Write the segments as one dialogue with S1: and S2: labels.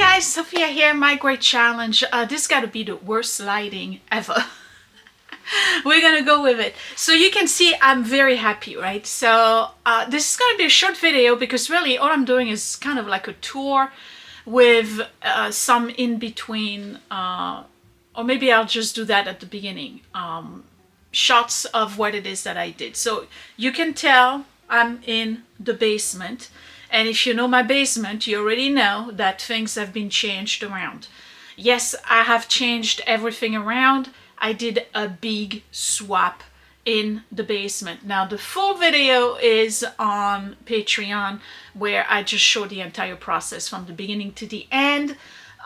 S1: guys, Sophia here, My Great Challenge. This got to be the worst lighting ever. We're gonna go with it. So you can see I'm very happy, right? So this is gonna be a short video because really all I'm doing is kind of like a tour with some in between, or maybe I'll just do that at the beginning. Shots of what it is that I did. So you can tell I'm in the basement. And if you know my basement, you already know that things have been changed around. Yes, I have changed everything around. I did a big swap in the basement. Now the full video is on Patreon where I just show the entire process from the beginning to the end.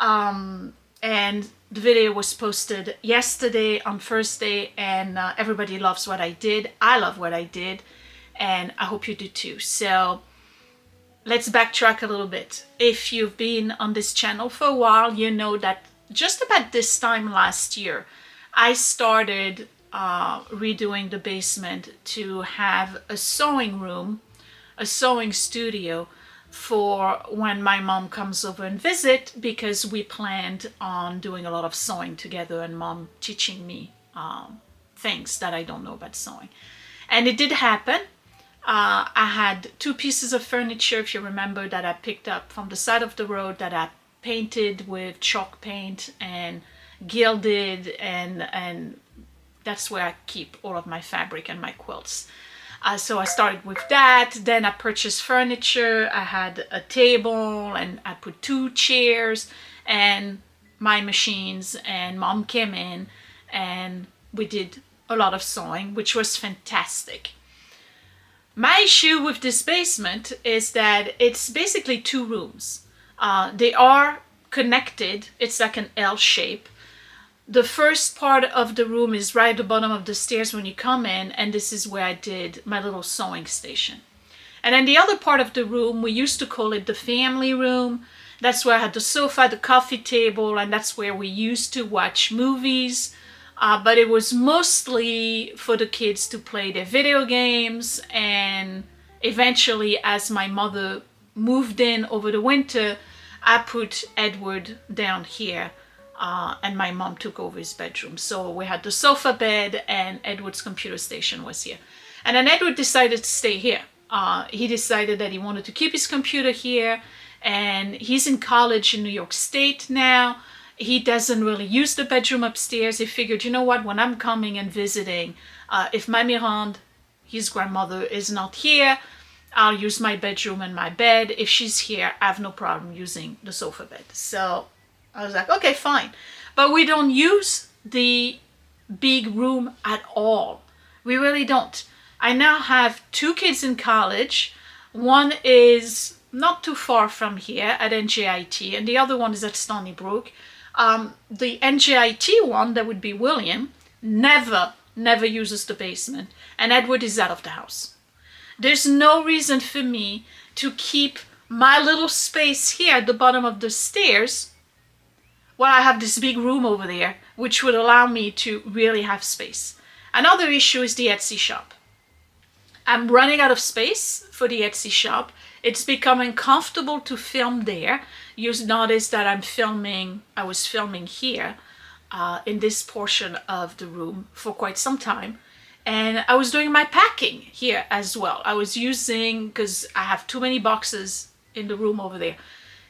S1: And the video was posted yesterday on Thursday, and everybody loves what I did. I love what I did, and I hope you do too. So let's backtrack a little bit. If you've been on this channel for a while, you know that just about this time last year, I started redoing the basement to have a sewing room, a sewing studio for when my mom comes over and visit, because we planned on doing a lot of sewing together and mom teaching me things that I don't know about sewing. And it did happen. I had two pieces of furniture, if you remember, that I picked up from the side of the road that I painted with chalk paint and gilded, and that's where I keep all of my fabric and my quilts. So I started with that. Then I purchased furniture. I had a table and I put two chairs and my machines, and mom came in and we did a lot of sewing, which was fantastic. My issue with this basement is that it's basically two rooms. They are connected. It's like an L shape. The first part of the room is right at the bottom of the stairs when you come in, and this is where I did my little sewing station. And then the other part of the room, we used to call it the family room. That's where I had the sofa, the coffee table, and that's where we used to watch movies. But it was mostly for the kids to play their video games, and eventually, as my mother moved in over the winter, I put Edward down here, and my mom took over his bedroom. So we had the sofa bed and Edward's computer station was here. And then Edward decided to stay here. He decided that he wanted to keep his computer here, and he's in college in New York State now. He doesn't really use the bedroom upstairs. He figured, you know what, when I'm coming and visiting, if my Mirande, his grandmother, is not here, I'll use my bedroom and my bed. If she's here, I have no problem using the sofa bed. So I was like, okay, fine. But we don't use the big room at all. We really don't. I now have two kids in college. One is not too far from here at NJIT, and the other one is at Stony Brook. The NJIT one, that would be William, never uses the basement, and Edward is out of the house. There's no reason for me to keep my little space here at the bottom of the stairs while I have this big room over there, which would allow me to really have space. Another issue is the Etsy shop. I'm running out of space for the Etsy shop. It's becoming comfortable to film there. You notice that I was filming here in this portion of the room for quite some time. And I was doing my packing here as well. I was using, because I have too many boxes in the room over there.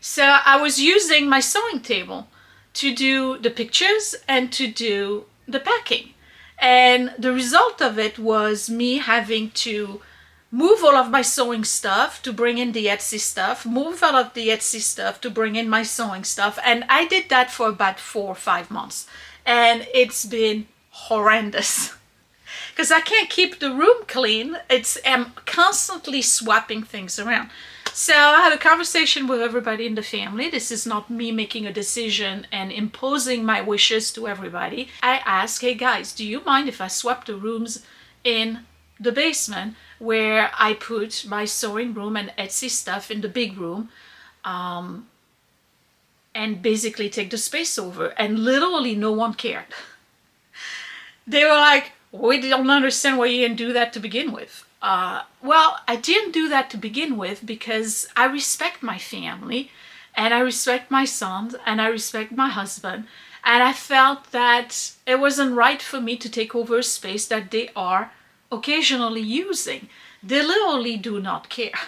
S1: So I was using my sewing table to do the pictures and to do the packing. And the result of it was me having to move all of my sewing stuff to bring in the Etsy stuff, move all of the Etsy stuff to bring in my sewing stuff. And I did that for about 4 or 5 months. And it's been horrendous because I can't keep the room clean. I'm constantly swapping things around. So I had a conversation with everybody in the family. This is not me making a decision and imposing my wishes to everybody. I asked, hey guys, do you mind if I swap the rooms in the basement where I put my sewing room and Etsy stuff in the big room, and basically take the space over? And literally no one cared. They were like, we don't understand why you didn't do that to begin with. Well, I didn't do that to begin with because I respect my family and I respect my sons, and I respect my husband, and I felt that it wasn't right for me to take over a space that they are occasionally using. They literally do not care.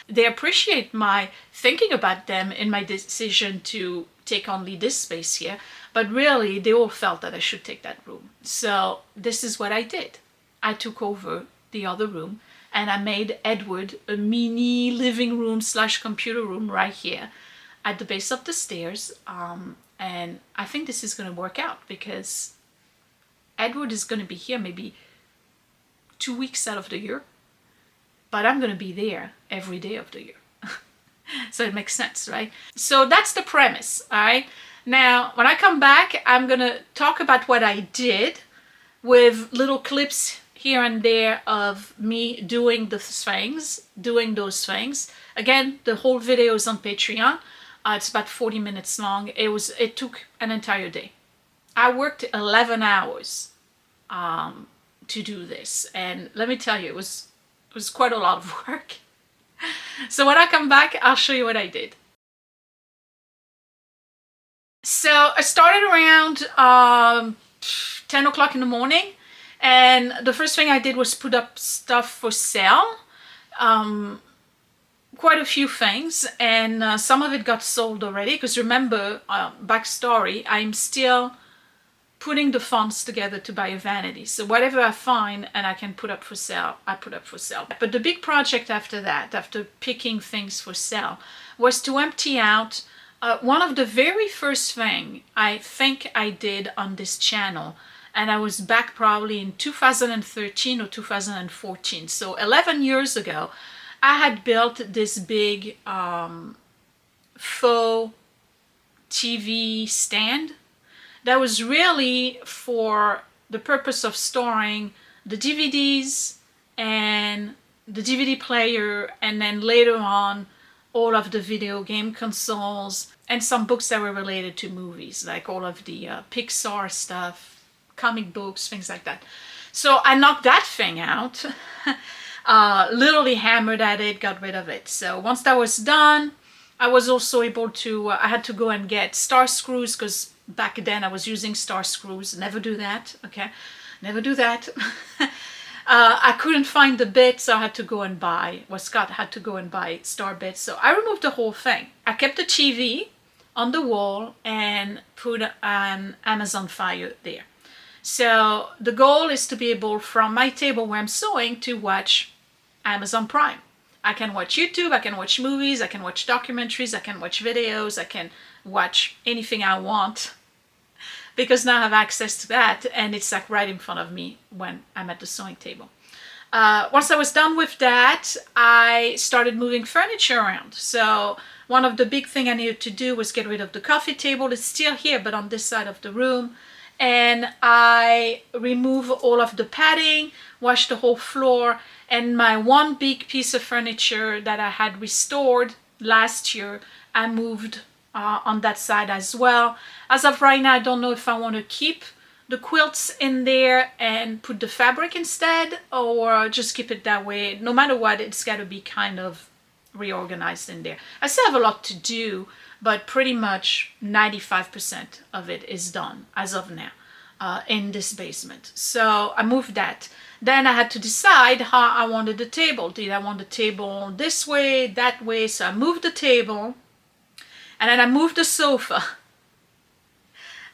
S1: They appreciate my thinking about them in my decision to take only this space here, but really they all felt that I should take that room. So this is what I did. I took over the other room and I made Edward a mini living room / computer room right here at the base of the stairs. And I think this is going to work out because Edward is going to be here maybe 2 weeks out of the year, but I'm going to be there every day of the year. So it makes sense, right? So that's the premise, all right? Now, when I come back, I'm going to talk about what I did with little clips here and there of me doing those things. Again, the whole video is on Patreon. It's about 40 minutes long. It took an entire day. I worked 11 hours to do this, and let me tell you, it was quite a lot of work. So when I come back, I'll show you what I did. So I started around 10 o'clock in the morning, and the first thing I did was put up stuff for sale. Quite a few things, and some of it got sold already, because remember, backstory, I'm still putting the funds together to buy a vanity. So whatever I find and I can put up for sale, I put up for sale. But the big project after that, after picking things for sale, was to empty out one of the very first thing I think I did on this channel. And I was back probably in 2013 or 2014. So 11 years ago, I had built this big faux TV stand that was really for the purpose of storing the DVDs and the DVD player, and then later on all of the video game consoles and some books that were related to movies, like all of the Pixar stuff, comic books, things like that. So I knocked that thing out, literally hammered at it, got rid of it. So once that was done, I was also able to, I had to go and get star screws, because back then I was using star screws. Never do that, okay? Never do that. I couldn't find the bits, so I had to go and buy, well, Scott had to go and buy star bits. So I removed the whole thing. I kept the TV on the wall and put an Amazon Fire there. So the goal is to be able, from my table where I'm sewing, to watch Amazon Prime. I can watch YouTube, I can watch movies, I can watch documentaries, I can watch videos, I can watch anything I want, because now I have access to that, and it's like right in front of me when I'm at the sewing table. Once I was done with that, I started moving furniture around. So one of the big things I needed to do was get rid of the coffee table. It's still here, but on this side of the room. And I remove all of the padding, wash the whole floor, and my one big piece of furniture that I had restored last year, I moved on that side as well. As of right now, I don't know if I want to keep the quilts in there and put the fabric instead, or just keep it that way. No matter what, it's got to be kind of reorganized in there. I still have a lot to do, but pretty much 95% of it is done as of now in this basement. So I moved that. Then I had to decide how I wanted the table. Did I want the table this way, that way? So I moved the table, and then I moved the sofa.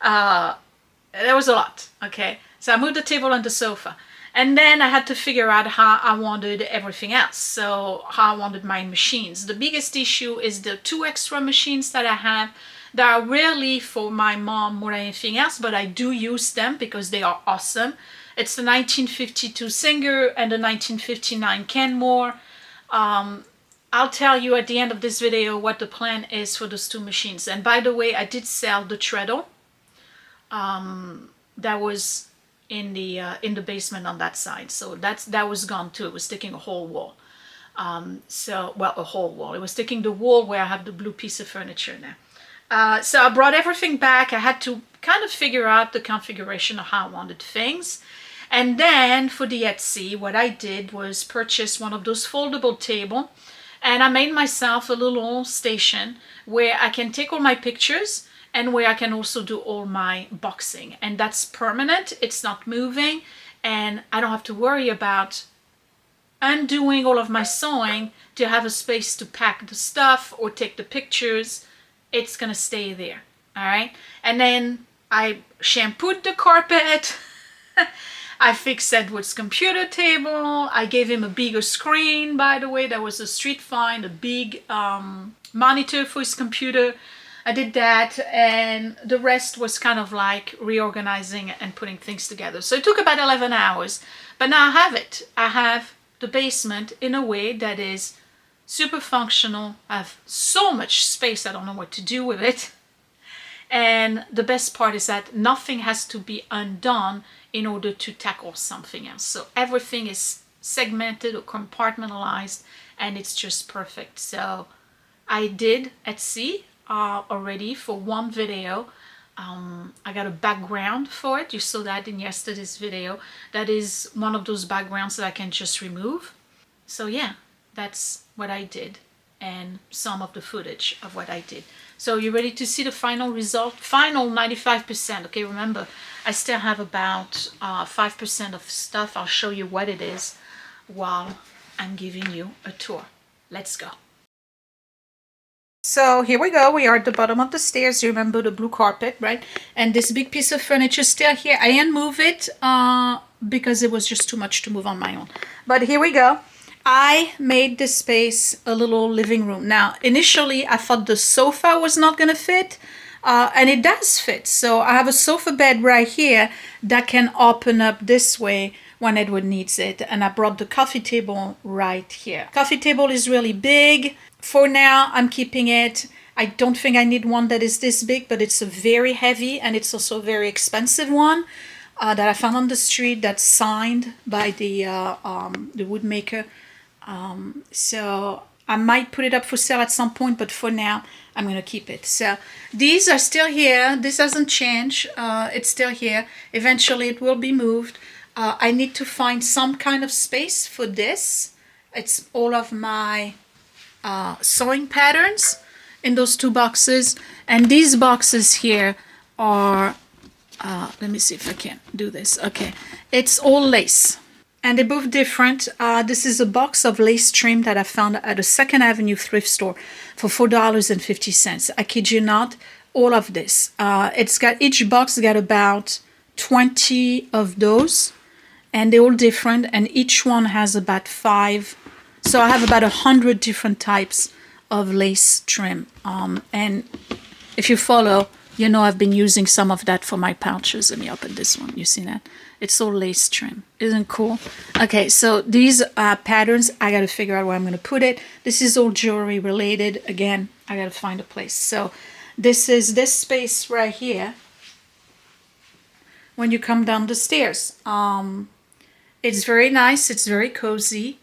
S1: There was a lot, okay? So I moved the table and the sofa. And then I had to figure out how I wanted everything else. So how I wanted my machines. The biggest issue is the 2 extra machines that I have that are really for my mom more than anything else, but I do use them because they are awesome. It's the 1952 Singer and the 1959 Kenmore. I'll tell you at the end of this video what the plan is for those 2 machines. And by the way, I did sell the treadle that was in the basement on that side. So that was gone too. It was taking a whole wall. Well, a whole wall. It was taking the wall where I have the blue piece of furniture now. So I brought everything back. I had to kind of figure out the configuration of how I wanted things. And then for the Etsy, what I did was purchase one of those foldable table. And I made myself a little station where I can take all my pictures and where I can also do all my boxing. And that's permanent, it's not moving, and I don't have to worry about undoing all of my sewing to have a space to pack the stuff or take the pictures. It's gonna stay there, all right? And then I shampooed the carpet. I fixed Edward's computer table. I gave him a bigger screen, by the way. That was a street find, a big monitor for his computer. I did that, and the rest was kind of like reorganizing and putting things together. So it took about 11 hours, but now I have it. I have the basement in a way that is super functional. I have so much space, I don't know what to do with it. And the best part is that nothing has to be undone in order to tackle something else. So everything is segmented or compartmentalized, and it's just perfect. So I did Etsy already for one video. I got a background for it. You saw that in yesterday's video. That is one of those backgrounds that I can just remove. So yeah, that's what I did, and some of the footage of what I did. So you ready to see the final result? Final 95%. Okay, remember, I still have about 5% of stuff. I'll show you what it is while I'm giving you a tour. Let's go. So here we go. We are at the bottom of the stairs. You remember the blue carpet, right? And this big piece of furniture still here. I didn't move it because it was just too much to move on my own. But here we go. I made this space a little living room. Now, initially, I thought the sofa was not going to fit, and it does fit. So I have a sofa bed right here that can open up this way when Edward needs it. And I brought the coffee table right here. Coffee table is really big. For now, I'm keeping it. I don't think I need one that is this big, but it's a very heavy, and it's also a very expensive one that I found on the street that's signed by the woodmaker. So I might put it up for sale at some point, but for now, I'm going to keep it. So these are still here. This hasn't changed. It's still here. Eventually, it will be moved. I need to find some kind of space for this. It's all of my sewing patterns in those two boxes, and these boxes here are let me see if I can do this. Okay, it's all lace, and they're both different. This is a box of lace trim that I found at a 2nd Avenue thrift store for $4.50. I kid you not, all of this. It's got, each box got about 20 of those, and they're all different, and each one has about 5. So I have about 100 different types of lace trim. And if you follow, you know I've been using some of that for my pouches. Let me open this one. You see that? It's all lace trim. Isn't it cool? Okay, so these patterns, I got to figure out where I'm going to put it. This is all jewelry related. Again, I got to find a place. So this is this space right here when you come down the stairs. It's very nice. It's very cozy.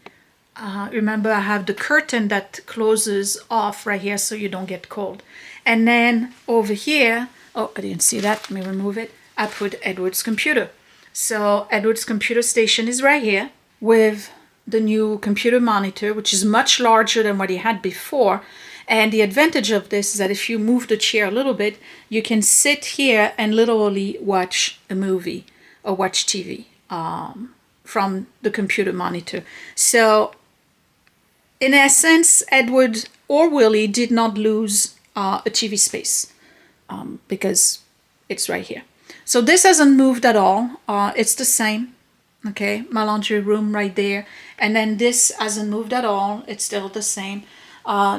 S1: Remember, I have the curtain that closes off right here so you don't get cold. And then over here, oh, I didn't see that. Let me remove it. I put Edward's computer. So Edward's computer station is right here with the new computer monitor, which is much larger than what he had before. And the advantage of this is that if you move the chair a little bit, you can sit here and literally watch a movie or watch TV from the computer monitor. So in essence, Edward or Willie did not lose a TV space because it's right here. So this hasn't moved at all. It's the same. Okay, my laundry room right there. And then this hasn't moved at all. It's still the same.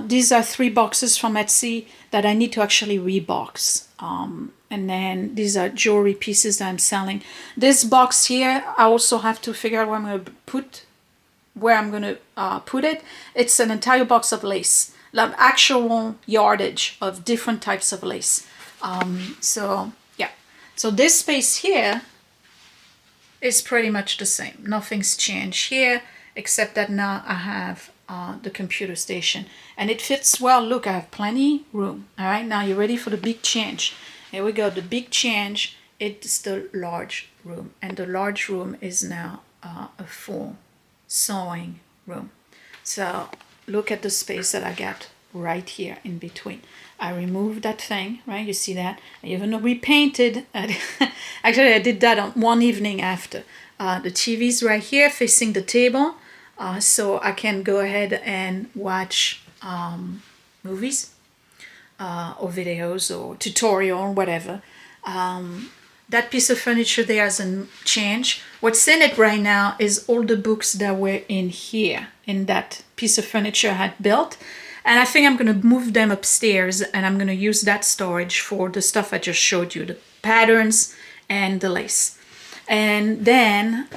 S1: These are 3 boxes from Etsy that I need to actually rebox. And then these are jewelry pieces that I'm selling. This box here, I also have to figure out where I'm going to put it. It's an entire box of lace, like actual yardage of different types of lace. So yeah, so this space here is pretty much the same. Nothing's changed here except that now I have the computer station, and it fits well. Look, I have plenty room. All right, now you're ready for the big change. Here we go. The big change. It's the large room, and the large room is now a full sewing room. So look at the space that I got right here in between. I removed that thing, right? You see that? I even repainted. Actually, I did that on one evening after. The TV's right here facing the table, so I can go ahead and watch movies or videos or tutorial or whatever. That piece of furniture there hasn't changed. What's in it right now is all the books that were in here, in that piece of furniture I had built. And I think I'm going to move them upstairs, and I'm going to use that storage for the stuff I just showed you, the patterns and the lace. And then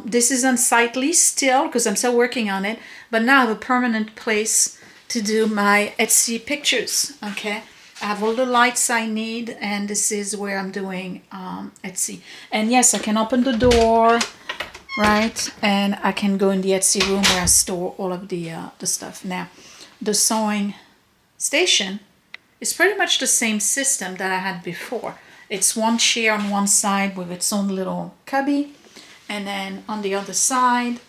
S1: this is unsightly still because I'm still working on it, but now I have a permanent place to do my Etsy pictures, okay? I have all the lights I need, and this is where I'm doing Etsy. And yes, I can open the door, right? And I can go in the Etsy room where I store all of the stuff. Now, the sewing station is pretty much the same system that I had before. It's one chair on one side with its own little cubby, and then on the other side,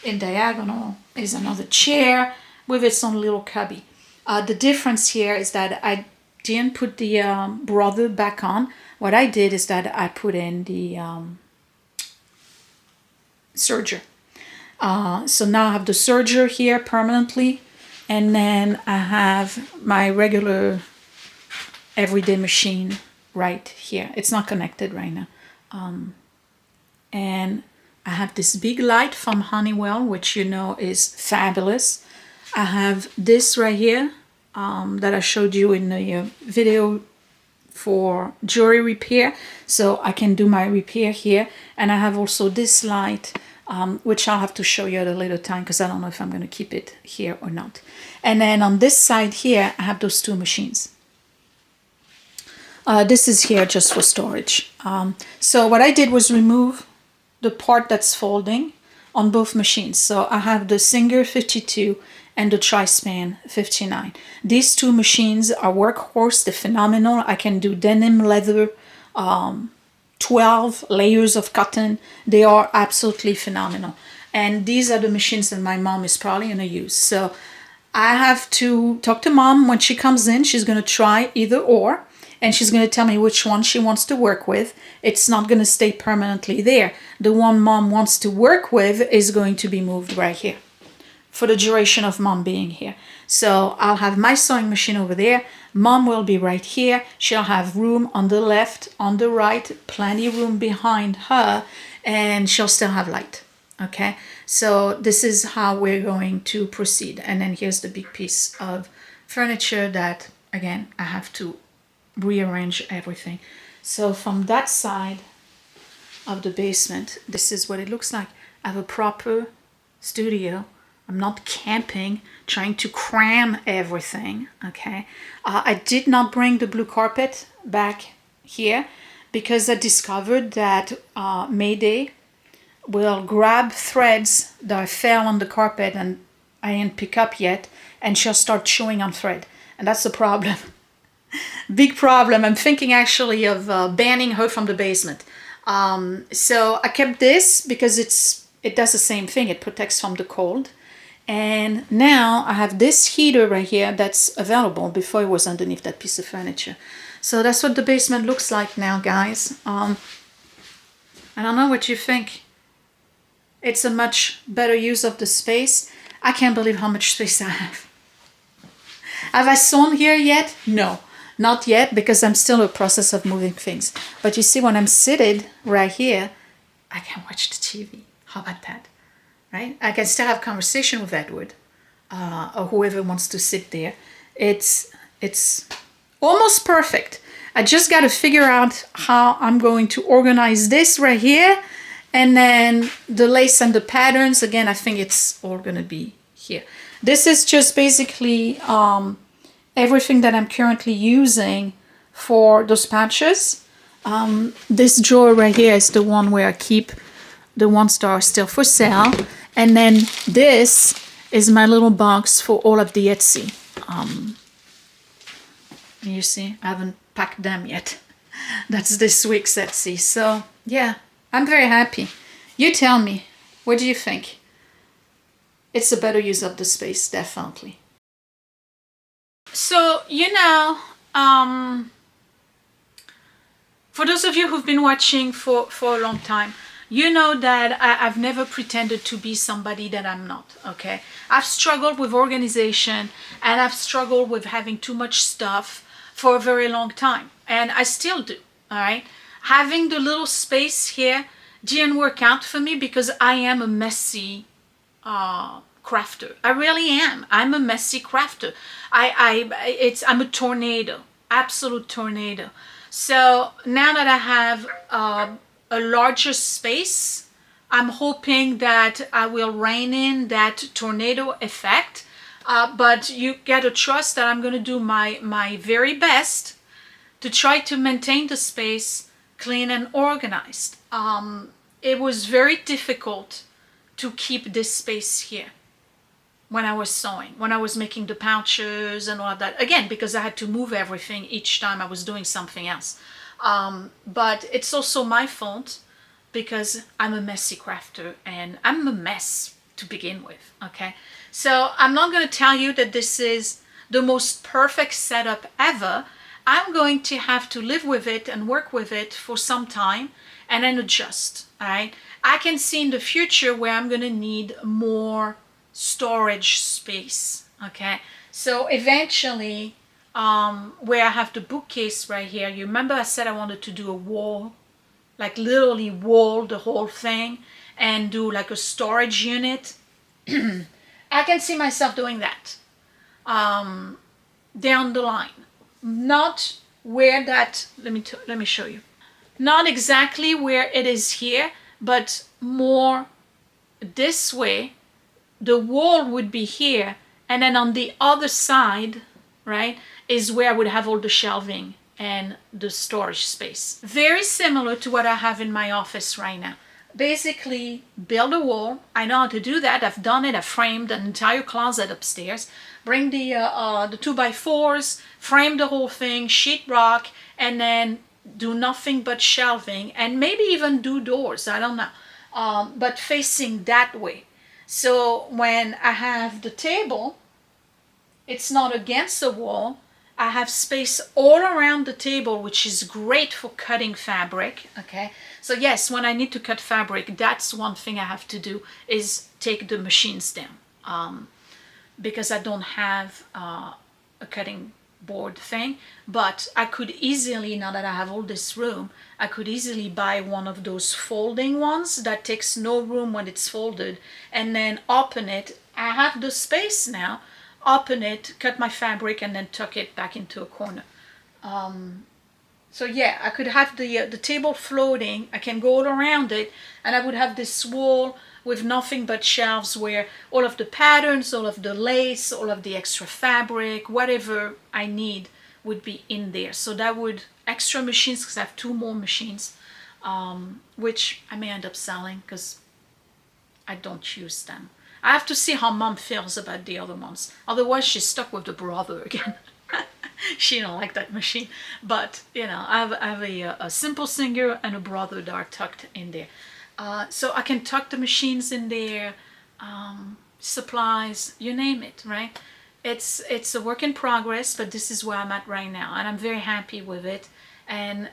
S1: in diagonal, is another chair with its own little cubby. The difference here is that I didn't put the brother back on. What I did is that I put in the serger. So now I have the serger here permanently, and then I have my regular everyday machine right here. It's not connected right now. And I have this big light from Honeywell, which you know is fabulous. I have this right here that I showed you in the video for jewelry repair, so I can do my repair here. And I have also this light, which I'll have to show you at a later time because I don't know if I'm going to keep it here or not. And then on this side here, I have those two machines. This is here just for storage. So what I did was remove the part that's folding on both machines. So I have the Singer 52 and the Tri-Span 59. These two machines are workhorse. They're phenomenal. I can do denim, leather, 12 layers of cotton. They are absolutely phenomenal. And these are the machines that my mom is probably going to use. So I have to talk to mom when she comes in. She's going to try either or, and she's going to tell me which one she wants to work with. It's not going to stay permanently there. The one mom wants to work with is going to be moved right here for the duration of mom being here. So I'll have my sewing machine over there. Mom will be right here. She'll have room on the left, on the right, plenty of room behind her, and she'll still have light. Okay, so this is how we're going to proceed. And then here's the big piece of furniture that, again, I have to rearrange everything. So from that side of the basement, this is what it looks like. I have a proper studio. I'm not camping, trying to cram everything, okay? I did not bring the blue carpet back here because I discovered that Mayday will grab threads that fell on the carpet and I didn't pick up yet, and she'll start chewing on thread. And that's the problem. Big problem. I'm thinking actually of banning her from the basement. So I kept this because it does the same thing. It protects from the cold. And now I have this heater right here that's available. Before it was underneath that piece of furniture. So that's what the basement looks like now, guys. I don't know what you think. It's a much better use of the space. I can't believe how much space I have. Have I sewn here yet? No, not yet, because I'm still in the process of moving things. But you see, when I'm seated right here, I can watch the TV. How about that? Right? I can still have conversation with Edward or whoever wants to sit there. It's almost perfect. I just got to figure out how I'm going to organize this right here, and then the lace and the patterns. Again, I think it's all going to be here. This is just basically everything that I'm currently using for those patches. This drawer right here is the one where I keep the ones that are still for sale. And then this is my little box for all of the Etsy. You see, I haven't packed them yet. That's this week's Etsy. So yeah, I'm very happy. You tell me, what do you think? It's a better use of the space, definitely. So, for those of you who've been watching for a long time, you know that I've never pretended to be somebody that I'm not, okay? I've struggled with organization, and I've struggled with having too much stuff for a very long time, and I still do, all right? Having the little space here didn't work out for me because I am a messy crafter. I really am. I'm a messy crafter. I'm a tornado, absolute tornado. So now that I have a larger space, I'm hoping that I will rein in that tornado effect. But you gotta trust that I'm gonna do my very best to try to maintain the space clean and organized. It was very difficult to keep this space here when I was sewing, when I was making the pouches and all of that. Again, because I had to move everything each time I was doing something else. But it's also my fault because I'm a messy crafter and I'm a mess to begin with, okay? So I'm not going to tell you that this is the most perfect setup ever. I'm going to have to live with it and work with it for some time and then adjust, all right? I can see in the future where I'm going to need more storage space, okay? So eventually, where I have the bookcase right here, you remember I said I wanted to do a wall, like literally wall the whole thing and do like a storage unit. I can see myself doing that down the line. Not where that, let me show you. Not exactly where it is here, but more this way. The wall would be here, and then on the other side, right, is where I would have all the shelving and the storage space. Very similar to what I have in my office right now. Basically, build a wall. I know how to do that. I've done it. I've framed an entire closet upstairs. Bring the 2x4s, frame the whole thing, sheetrock, and then do nothing but shelving, and maybe even do doors. I don't know, but facing that way. So when I have the table, it's not against the wall. I have space all around the table, which is great for cutting fabric, okay? So yes, when I need to cut fabric, that's one thing I have to do, is take the machines down, because I don't have a cutting board thing. But I could easily, now that I have all this room, I could easily buy one of those folding ones that takes no room when it's folded, and then open it. I have the space now. Open it, cut my fabric, and then tuck it back into a corner. So yeah, I could have the table floating. I can go all around it, and I would have this wall with nothing but shelves where all of the patterns, all of the lace, all of the extra fabric, whatever I need would be in there. So that would, extra machines, because I have 2 more machines, which I may end up selling because I don't use them. I have to see how Mom feels about the other ones. Otherwise, she's stuck with the brother again. She don't like that machine. But, you know, I have a Simple Singer and a brother that are tucked in there. So I can tuck the machines in there, supplies, you name it, right? It's a work in progress, but this is where I'm at right now. And I'm very happy with it. And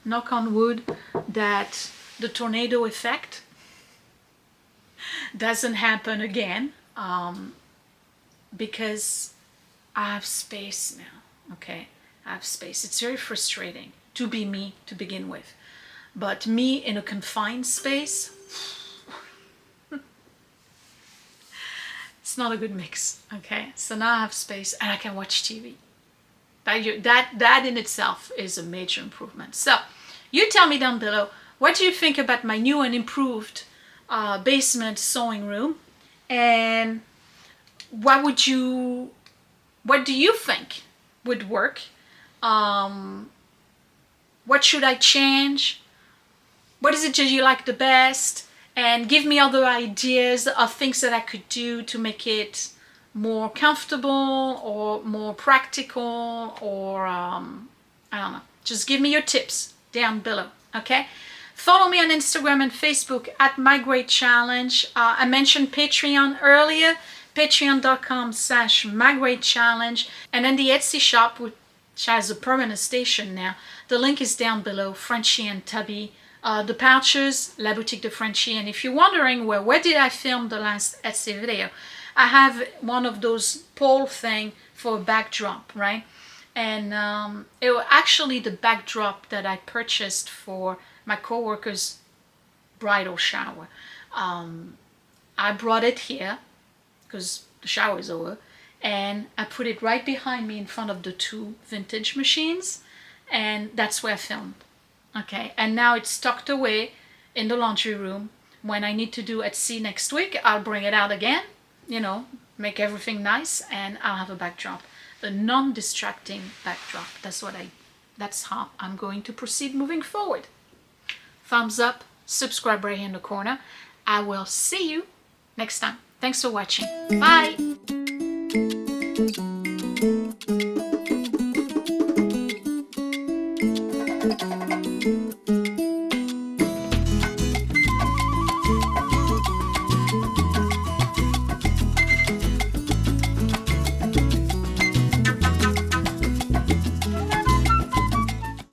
S1: knock on wood that the tornado effect doesn't happen again, because I have space now, okay? I have space. It's very frustrating to be me to begin with, but me in a confined space, it's not a good mix, okay? So now I have space and I can watch TV. That in itself is a major improvement. So you tell me down below, what do you think about my new and improved basement sewing room, and what do you think would work? What should I change? What is it that you like the best? And give me other ideas of things that I could do to make it more comfortable or more practical, or I don't know. Just give me your tips down below, okay? Follow me on Instagram and Facebook at mygreatchallenge. I mentioned Patreon earlier. patreon.com/mygreatchallenge, and then the Etsy shop, which has a permanent station now. The link is down below. Frenchy and Tubby. The pouches, La Boutique de Frenchy. And if you're wondering where did I film the last Etsy video, I have one of those pole thing for a backdrop, right? And it was actually the backdrop that I purchased for my coworker's bridal shower. I brought it here because the shower is over, and I put it right behind me in front of the two vintage machines, and that's where I filmed. Okay, and now it's tucked away in the laundry room. When I need to do Etsy next week, I'll bring it out again, you know, make everything nice, and I'll have a backdrop, a non-distracting backdrop. That's how I'm going to proceed moving forward. Thumbs up, subscribe right here in the corner. I will see you next time. Thanks for watching. Bye.